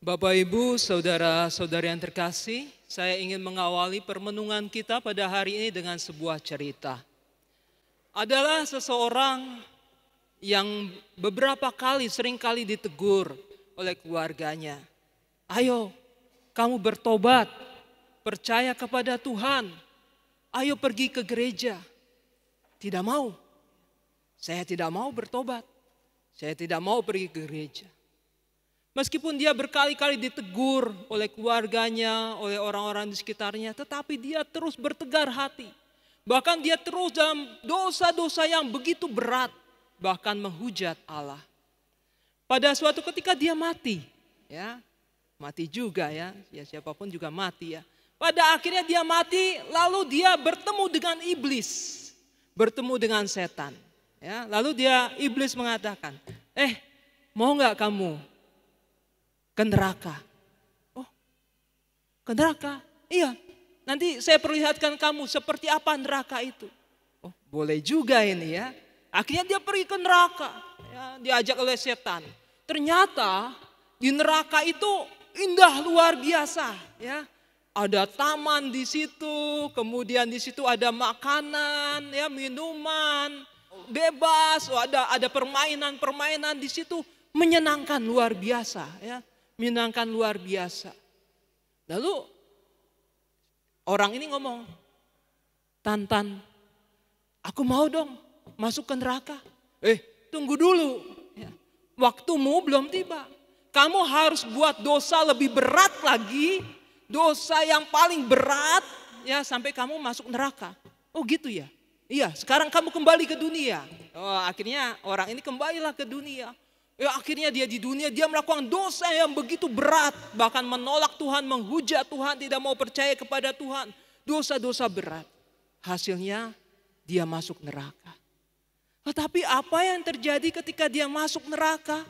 Bapak, Ibu, saudara-saudari yang terkasih, saya ingin mengawali permenungan kita pada hari ini dengan sebuah cerita. Adalah seseorang yang beberapa kali, seringkali ditegur oleh keluarganya. Ayo, kamu bertobat, percaya kepada Tuhan. Ayo pergi ke gereja. Tidak mau. Saya tidak mau bertobat. Saya tidak mau pergi ke gereja. Meskipun dia berkali-kali ditegur oleh keluarganya, oleh orang-orang di sekitarnya, tetapi dia terus bertegar hati. Bahkan dia terus dalam dosa-dosa yang begitu berat, bahkan menghujat Allah. Pada suatu ketika dia mati, ya, mati juga ya siapapun juga mati ya. Pada akhirnya dia mati, lalu dia bertemu dengan iblis, bertemu dengan setan. Ya, lalu iblis mengatakan, mau nggak kamu ke neraka? Oh, ke neraka? Iya, nanti saya perlihatkan kamu seperti apa neraka itu. Oh, boleh juga ini ya. Akhirnya dia pergi ke neraka, ya, diajak oleh setan. Ternyata di neraka itu indah luar biasa, ya. Ada taman di situ, kemudian di situ ada makanan, ya, minuman, bebas, ada permainan-permainan di situ, menyenangkan luar biasa, ya, menyenangkan luar biasa. Lalu orang ini ngomong, Tantan, aku mau dong masuk ke neraka. Tunggu dulu, ya. Waktumu belum tiba. Kamu harus buat dosa lebih berat lagi, dosa yang paling berat, ya, sampai kamu masuk neraka. Oh gitu ya? Iya, sekarang kamu kembali ke dunia. Oh, akhirnya orang ini kembalilah ke dunia. Ya, akhirnya dia di dunia, dia melakukan dosa yang begitu berat. Bahkan menolak Tuhan, menghujat Tuhan, tidak mau percaya kepada Tuhan. Dosa-dosa berat. Hasilnya dia masuk neraka. Tetapi apa yang terjadi ketika dia masuk neraka?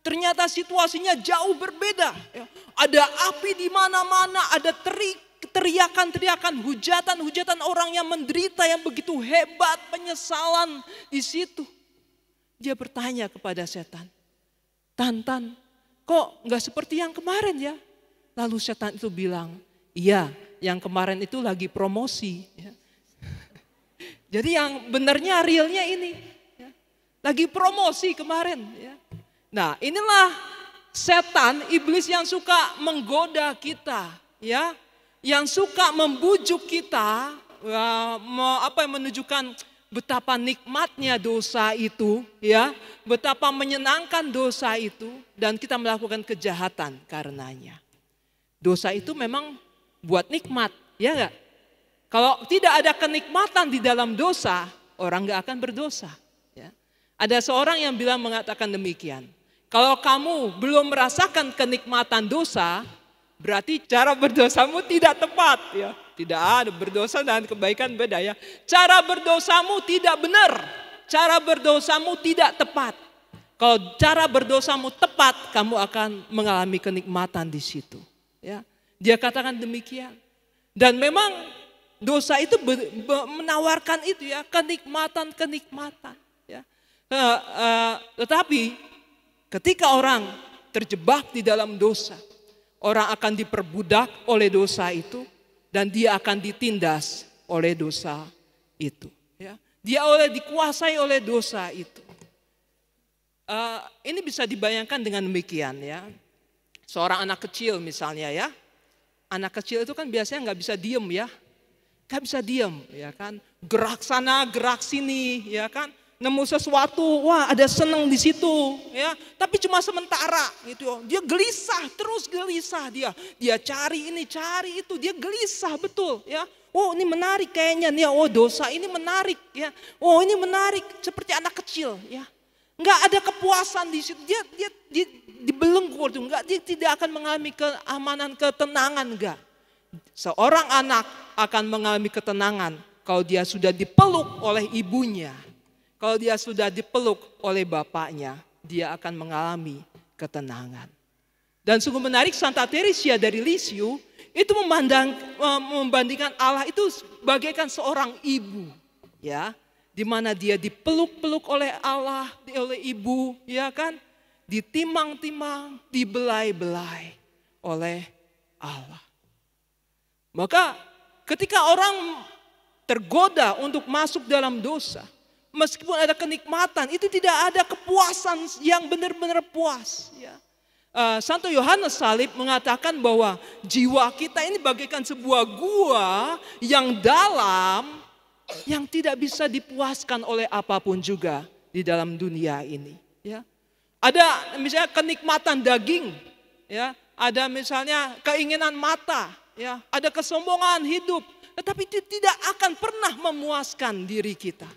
Ternyata situasinya jauh berbeda. Ada api di mana-mana, ada teriakan-teriakan, hujatan-hujatan orang yang menderita yang begitu hebat, penyesalan di situ. Dia bertanya kepada setan, Tantan, kok nggak seperti yang kemarin ya? Lalu setan itu bilang, iya, yang kemarin itu lagi promosi. Jadi yang benarnya realnya ini, ya, lagi promosi kemarin. Ya. Nah, inilah setan, iblis yang suka menggoda kita, ya, yang suka membujuk kita, menunjukkan betapa nikmatnya dosa itu, ya, betapa menyenangkan dosa itu, dan kita melakukan kejahatan karenanya. Dosa itu memang buat nikmat, ya enggak? Kalau tidak ada kenikmatan di dalam dosa, orang enggak akan berdosa. Ya. Ada seorang yang mengatakan demikian. Kalau kamu belum merasakan kenikmatan dosa, berarti cara berdosamu tidak tepat. Ya. Tidak ada, berdosa dan kebaikan beda ya. Cara berdosamu tidak benar. Cara berdosamu tidak tepat. Kalau cara berdosamu tepat, kamu akan mengalami kenikmatan di situ. Ya. Dia katakan demikian. Dan memang dosa itu menawarkan itu ya, kenikmatan. Ya. Tetapi ketika orang terjebak di dalam dosa, orang akan diperbudak oleh dosa itu dan dia akan ditindas oleh dosa itu. Ya. Dia dikuasai oleh dosa itu. Ini bisa dibayangkan dengan demikian ya. Seorang anak kecil misalnya ya. Anak kecil itu kan biasanya nggak bisa diem ya. Nggak bisa diem ya kan. Gerak sana, gerak sini ya kan. Nemu sesuatu, wah ada seneng di situ, ya. Tapi cuma sementara, gitu. Dia gelisah, terus gelisah dia. Dia cari ini, cari itu, dia gelisah betul, ya. Oh ini menarik kayaknya nih, oh dosa ini menarik, ya. Oh ini menarik, seperti anak kecil, ya. Nggak ada kepuasan di situ, dia dibelenggu, dia tidak akan mengalami keamanan, ketenangan, enggak. Seorang anak akan mengalami ketenangan kalau dia sudah dipeluk oleh ibunya. Kalau dia sudah dipeluk oleh bapaknya, dia akan mengalami ketenangan. Dan sungguh menarik, Santa Teresia dari Lisieux itu membandingkan Allah itu bagaikan seorang ibu, ya, di mana dia dipeluk-peluk oleh Allah, oleh ibu, ya kan, ditimang-timang, dibelai-belai. oleh Allah. Maka ketika orang tergoda untuk masuk dalam dosa, meskipun ada kenikmatan, itu tidak ada kepuasan yang benar-benar puas. Ya. Santo Yohanes Salib mengatakan bahwa jiwa kita ini bagaikan sebuah gua yang dalam, yang tidak bisa dipuaskan oleh apapun juga di dalam dunia ini. Ya. Ada misalnya kenikmatan daging, ya. Ada misalnya keinginan mata, ya. Ada kesombongan hidup, tetapi itu tidak akan pernah memuaskan diri kita.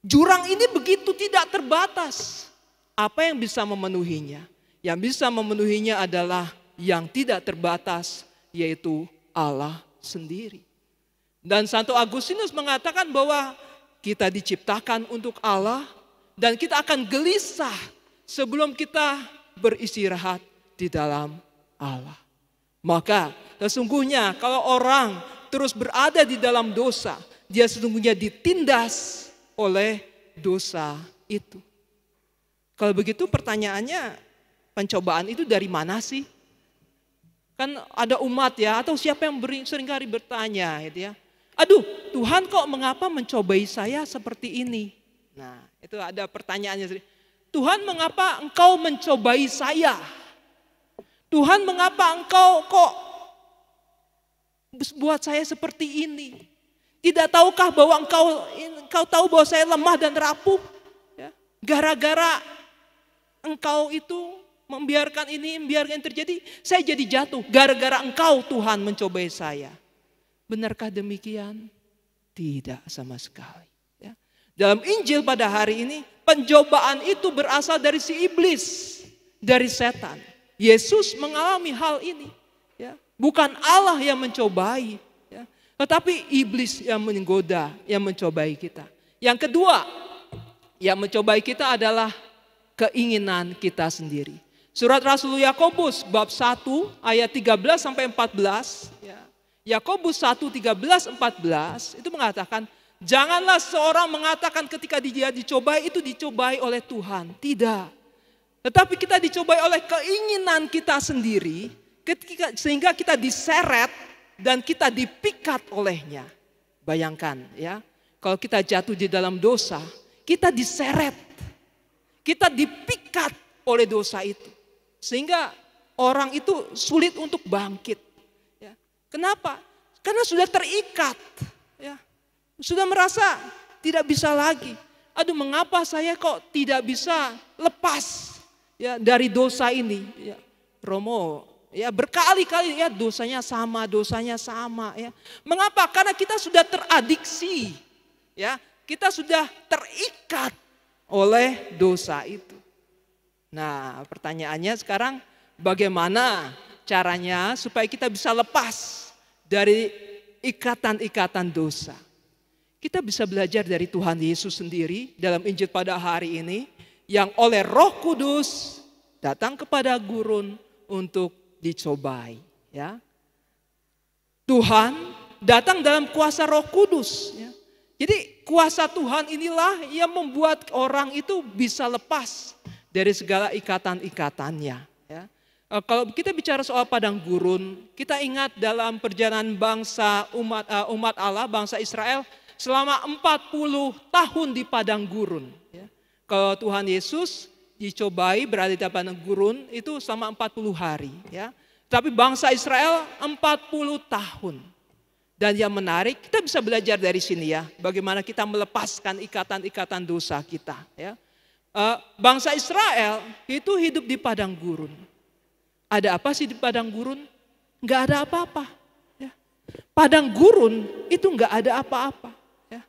Jurang ini begitu tidak terbatas. Apa yang bisa memenuhinya? Yang bisa memenuhinya adalah yang tidak terbatas, yaitu Allah sendiri. Dan Santo Agustinus mengatakan bahwa kita diciptakan untuk Allah dan kita akan gelisah sebelum kita beristirahat di dalam Allah. Maka sesungguhnya kalau orang terus berada di dalam dosa, dia sesungguhnya ditindas oleh dosa itu. Kalau begitu pertanyaannya, pencobaan itu dari mana sih? Kan ada umat ya, atau siapa yang seringkali bertanya gitu ya. Aduh, Tuhan kok mengapa mencobai saya seperti ini? Nah, itu ada pertanyaannya. Tuhan mengapa engkau mencobai saya? Tuhan mengapa engkau kok buat saya seperti ini? Tidak tahukah bahwa engkau tahu bahwa saya lemah dan rapuh? Ya. Gara-gara engkau itu membiarkan ini terjadi, saya jadi jatuh. Gara-gara engkau Tuhan mencobai saya. Benarkah demikian? Tidak sama sekali. Ya. Dalam Injil pada hari ini, pencobaan itu berasal dari si iblis, dari setan. Yesus mengalami hal ini. Ya. Bukan Allah yang mencobai. Tetapi iblis yang menggoda, yang mencobai kita. Yang kedua, yang mencobai kita adalah keinginan kita sendiri. Surat Rasul Yakobus bab 1 ayat 13 sampai 14. Yakobus 1, 13, 14 itu mengatakan, janganlah seorang mengatakan ketika dia dicobai itu dicobai oleh Tuhan. Tidak. Tetapi kita dicobai oleh keinginan kita sendiri, sehingga kita diseret dan kita dipikat olehnya. Bayangkan ya, kalau kita jatuh di dalam dosa, kita diseret, kita dipikat oleh dosa itu. Sehingga orang itu sulit untuk bangkit. Ya. Kenapa? Karena sudah terikat. Ya. Sudah merasa tidak bisa lagi. Aduh, mengapa saya kok tidak bisa lepas ya dari dosa ini? Ya. Romo, ya berkali-kali ya dosanya sama ya. Mengapa? Karena kita sudah teradiksi. Ya, kita sudah terikat oleh dosa itu. Nah, pertanyaannya sekarang bagaimana caranya supaya kita bisa lepas dari ikatan-ikatan dosa? Kita bisa belajar dari Tuhan Yesus sendiri dalam Injil pada hari ini yang oleh Roh Kudus datang kepada gurun untuk dicobai, ya. Tuhan datang dalam kuasa Roh Kudus, ya. Jadi kuasa Tuhan inilah yang membuat orang itu bisa lepas dari segala ikatan-ikatannya. Ya. Kalau kita bicara soal padang gurun, kita ingat dalam perjalanan bangsa umat Allah, bangsa Israel selama 40 tahun di padang gurun. Ya. Kalau Tuhan Yesus dicobai berada di padang gurun itu selama 40 hari. Ya. Tapi bangsa Israel 40 tahun. Dan yang menarik, kita bisa belajar dari sini ya, bagaimana kita melepaskan ikatan-ikatan dosa kita. Ya. Bangsa Israel itu hidup di padang gurun. Ada apa sih di padang gurun? Nggak ada apa-apa. Ya. Padang gurun itu nggak ada apa-apa. Ya.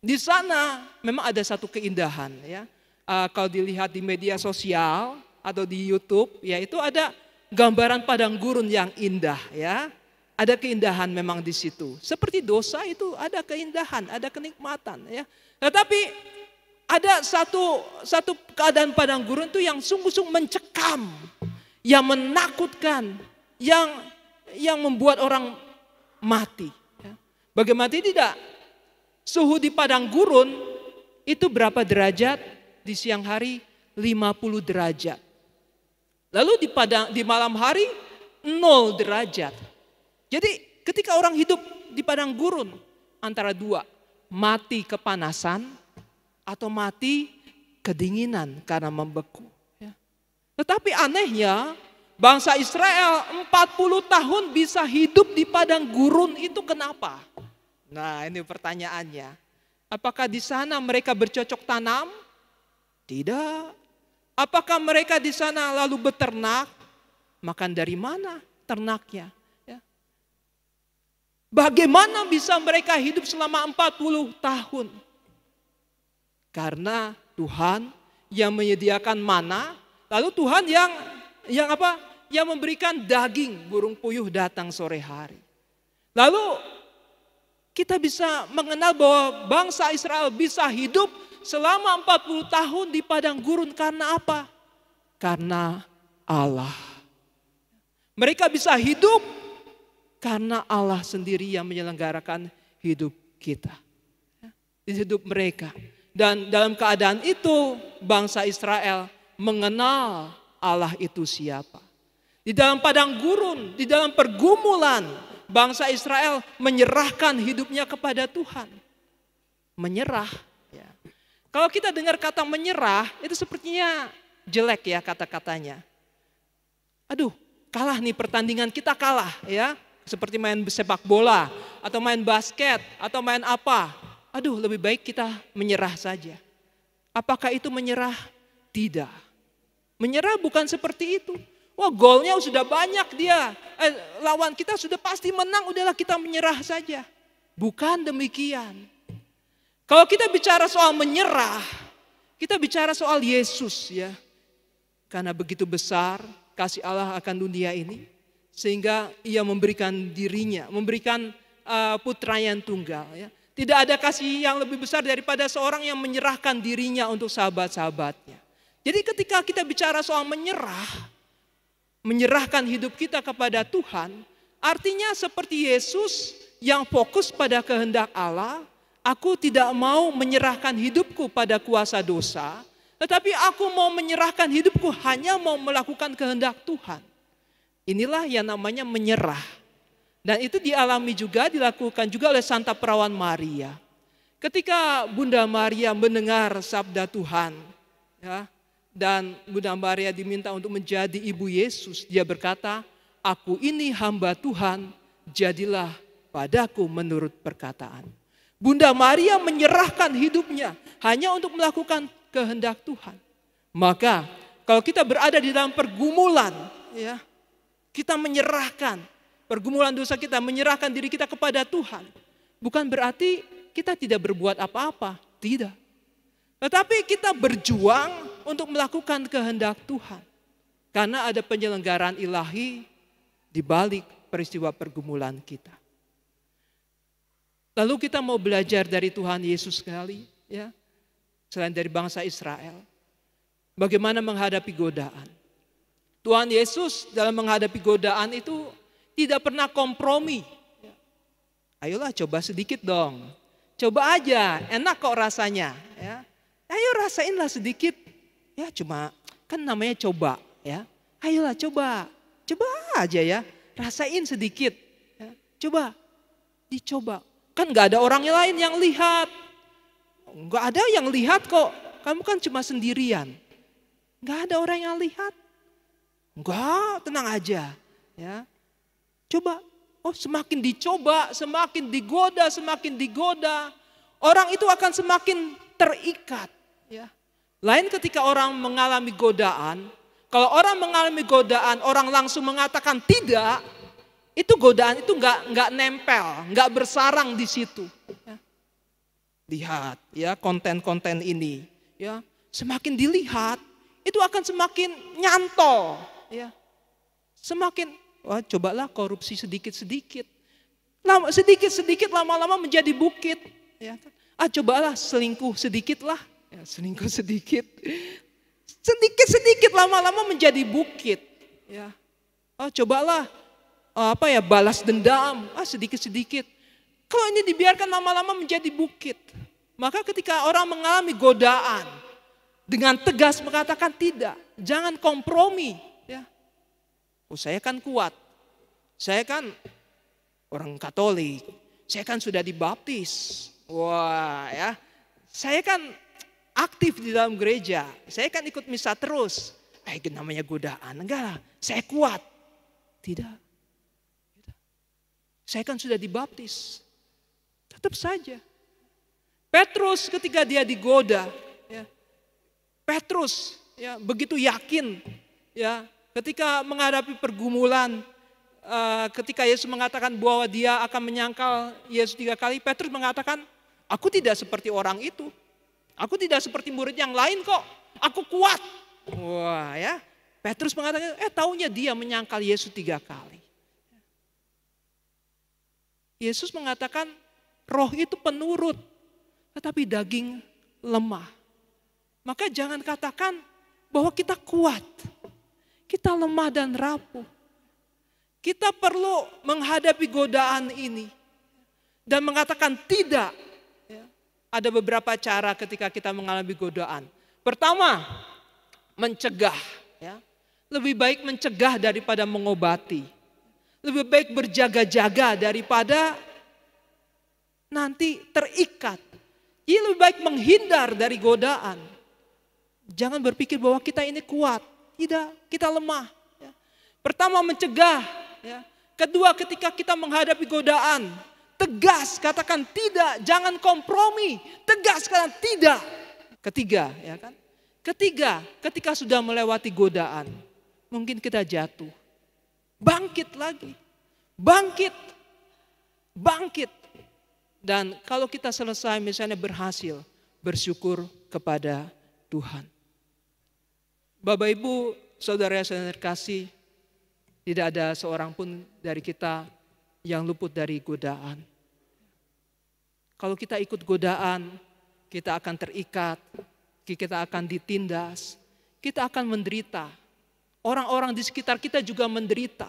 Di sana memang ada satu keindahan. Ya. Kalau dilihat di media sosial atau di YouTube, ya itu ada gambaran padang gurun yang indah. Ya. Ada keindahan memang di situ. Seperti dosa itu ada keindahan, ada kenikmatan. Ya. Tetapi ada satu keadaan padang gurun itu yang sungguh-sungguh mencekam, yang menakutkan, yang membuat orang mati. Ya. Bagaimana tidak? Suhu di padang gurun itu berapa derajat? Di siang hari 50 derajat. Lalu di malam hari 0 derajat. Jadi ketika orang hidup di padang gurun, antara dua, mati kepanasan atau mati kedinginan karena membeku. Ya. Tetapi anehnya, bangsa Israel 40 tahun bisa hidup di padang gurun itu kenapa? Nah, ini pertanyaannya. Apakah di sana mereka bercocok tanam? Tidak. Apakah mereka di sana lalu beternak? Makan dari mana ternaknya? Ya. Bagaimana bisa mereka hidup selama 40 tahun? Karena Tuhan yang menyediakan mana, lalu Tuhan yang apa? Yang memberikan daging burung puyuh datang sore hari. Lalu kita bisa mengenal bahwa bangsa Israel bisa hidup selama 40 tahun di padang gurun karena apa? Karena Allah. Mereka bisa hidup karena Allah sendiri yang menyelenggarakan hidup kita. Hidup mereka. Dan dalam keadaan itu bangsa Israel mengenal Allah itu siapa. Di dalam padang gurun, di dalam pergumulan, bangsa Israel menyerahkan hidupnya kepada Tuhan. Menyerah. Ya. Kalau kita dengar kata menyerah, itu sepertinya jelek ya kata-katanya. Aduh, kalah nih pertandingan, kita kalah ya. Seperti main sepak bola, atau main basket, atau main apa. Aduh, lebih baik kita menyerah saja. Apakah itu menyerah? Tidak. Menyerah bukan seperti itu. Wah, golnya sudah banyak dia. Lawan kita sudah pasti menang, udahlah kita menyerah saja. Bukan demikian. Kalau kita bicara soal menyerah, kita bicara soal Yesus ya. Karena begitu besar kasih Allah akan dunia ini, sehingga ia memberikan dirinya, memberikan putra yang tunggal ya. Tidak ada kasih yang lebih besar daripada seorang yang menyerahkan dirinya untuk sahabat-sahabatnya. Jadi ketika kita bicara soal menyerahkan hidup kita kepada Tuhan, artinya seperti Yesus yang fokus pada kehendak Allah, aku tidak mau menyerahkan hidupku pada kuasa dosa, tetapi aku mau menyerahkan hidupku hanya mau melakukan kehendak Tuhan. Inilah yang namanya menyerah. Dan itu dilakukan juga oleh Santa Perawan Maria. Ketika Bunda Maria mendengar sabda Tuhan, ya, dan Bunda Maria diminta untuk menjadi ibu Yesus, dia berkata, aku ini hamba Tuhan, jadilah padaku menurut perkataan. Bunda Maria menyerahkan hidupnya hanya untuk melakukan kehendak Tuhan. Maka kalau kita berada di dalam pergumulan, ya, kita menyerahkan pergumulan dosa kita, menyerahkan diri kita kepada Tuhan. Bukan berarti kita tidak berbuat apa-apa, tidak. Tetapi kita berjuang untuk melakukan kehendak Tuhan. Karena ada penyelenggaraan ilahi di balik peristiwa pergumulan kita. Lalu kita mau belajar dari Tuhan Yesus sekali, ya. Selain dari bangsa Israel. Bagaimana menghadapi godaan. Tuhan Yesus dalam menghadapi godaan itu tidak pernah kompromi. Ayolah coba sedikit dong. Coba aja, enak kok rasanya. Ya. Ayo rasainlah sedikit. Ya cuma kan namanya coba. Ya. Ayolah coba aja ya. Rasain sedikit. Ya. Coba, dicoba. Kan gak ada orang lain yang lihat. Gak ada yang lihat kok. Kamu kan cuma sendirian. Gak ada orang yang lihat. Enggak, tenang aja. Ya. Coba, semakin dicoba, semakin digoda. Orang itu akan semakin terikat. Ya. Lain ketika orang mengalami godaan, kalau orang mengalami godaan, orang langsung mengatakan tidak, itu godaan itu nggak nempel, nggak bersarang di situ. Ya. Lihat, ya konten-konten ini, ya semakin dilihat, itu akan semakin nyantol, ya, semakin. Wah, cobalah korupsi sedikit-sedikit. Sedikit-sedikit lama-lama menjadi bukit. Ya. Cobalah selingkuh sedikit lah. Ya, selingkuh sedikit. Sedikit-sedikit lama-lama menjadi bukit. Ya. Cobalah balas dendam. Sedikit-sedikit. Kalau ini dibiarkan lama-lama menjadi bukit. Maka ketika orang mengalami godaan, dengan tegas mengatakan tidak. Jangan kompromi. Saya kan kuat, Saya kan orang Katolik, saya kan sudah dibaptis. Wah ya, saya kan aktif di dalam gereja, saya kan ikut misa terus. Namanya godaan, enggak lah, saya kuat. Tidak. Saya kan sudah dibaptis. Tetap saja. Petrus ketika dia digoda, ya, Petrus ya begitu yakin, ya, ketika menghadapi pergumulan, ketika Yesus mengatakan bahwa dia akan menyangkal Yesus 3 kali, Petrus mengatakan, aku tidak seperti orang itu, aku tidak seperti murid yang lain kok, aku kuat. Wah ya, Petrus mengatakan, taunya dia menyangkal Yesus 3 kali. Yesus mengatakan, roh itu penurut, tetapi daging lemah. Maka jangan katakan bahwa kita kuat, kita lemah dan rapuh. Kita perlu menghadapi godaan ini dan mengatakan tidak. Ada beberapa cara ketika kita mengalami godaan. Pertama, mencegah. Ya. Lebih baik mencegah daripada mengobati. Lebih baik berjaga-jaga daripada nanti terikat. Jadi lebih baik menghindar dari godaan. Jangan berpikir bahwa kita ini kuat. Tidak, kita lemah. Ya. Pertama mencegah. Ya. Kedua, ketika kita menghadapi godaan, tegas katakan tidak, jangan kompromi. Tegas katakan tidak. Ketiga, ya kan? Ketiga, ketika sudah melewati godaan, mungkin kita jatuh. Bangkit lagi. Bangkit. Bangkit. Dan kalau kita selesai misalnya berhasil, bersyukur kepada Tuhan. Bapak Ibu, saudara-saudara terkasih, tidak ada seorang pun dari kita yang luput dari godaan. Kalau kita ikut godaan, kita akan terikat, kita akan ditindas, kita akan menderita. Orang-orang di sekitar kita juga menderita.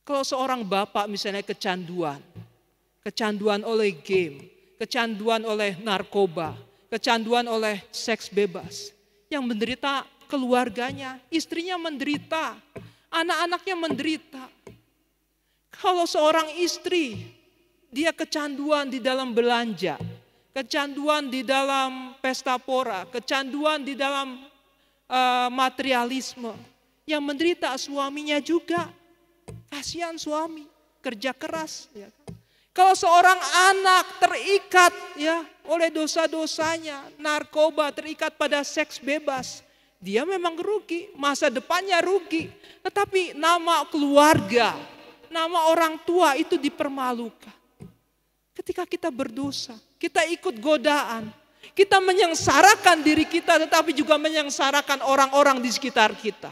Kalau seorang bapak misalnya kecanduan oleh game, kecanduan oleh narkoba, kecanduan oleh seks bebas, yang menderita keluarganya, istrinya menderita, anak-anaknya menderita. Kalau seorang istri, dia kecanduan di dalam belanja, kecanduan di dalam pesta pora, kecanduan di dalam materialisme, yang menderita suaminya juga. Kasihan suami, kerja keras. Ya. Kalau seorang anak terikat ya oleh dosa-dosanya, narkoba, terikat pada seks bebas, dia memang rugi, masa depannya rugi. Tetapi nama keluarga, nama orang tua itu dipermalukan. Ketika kita berdosa, kita ikut godaan, kita menyengsarakan diri kita, tetapi juga menyengsarakan orang-orang di sekitar kita.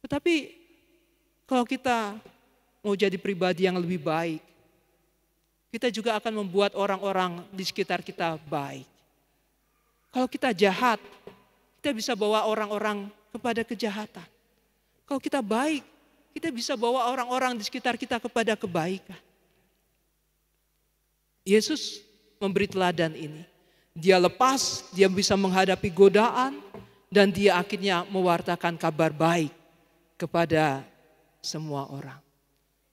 Tetapi kalau kita mau jadi pribadi yang lebih baik, kita juga akan membuat orang-orang di sekitar kita baik. Kalau kita jahat, kita bisa bawa orang-orang kepada kejahatan. Kalau kita baik, kita bisa bawa orang-orang di sekitar kita kepada kebaikan. Yesus memberi teladan ini. Dia lepas, dia bisa menghadapi godaan, dan dia akhirnya mewartakan kabar baik kepada semua orang.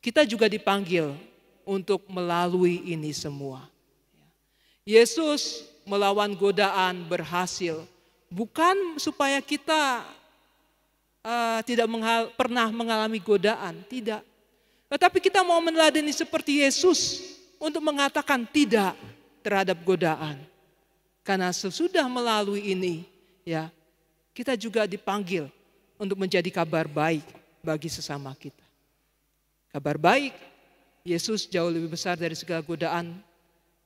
Kita juga dipanggil untuk melalui ini semua. Yesus melawan godaan berhasil, bukan supaya kita tidak pernah mengalami godaan, tidak. Tetapi kita mau meneladani seperti Yesus untuk mengatakan tidak terhadap godaan. Karena sesudah melalui ini, ya, kita juga dipanggil untuk menjadi kabar baik bagi sesama kita. Kabar baik, Yesus jauh lebih besar dari segala godaan.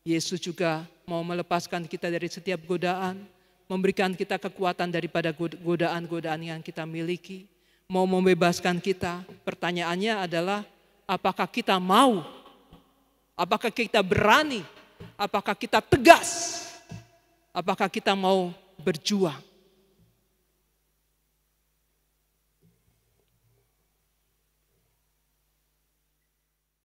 Yesus juga mau melepaskan kita dari setiap godaan, memberikan kita kekuatan daripada godaan-godaan yang kita miliki, mau membebaskan kita. Pertanyaannya adalah, apakah kita mau? Apakah kita berani? Apakah kita tegas? Apakah kita mau berjuang?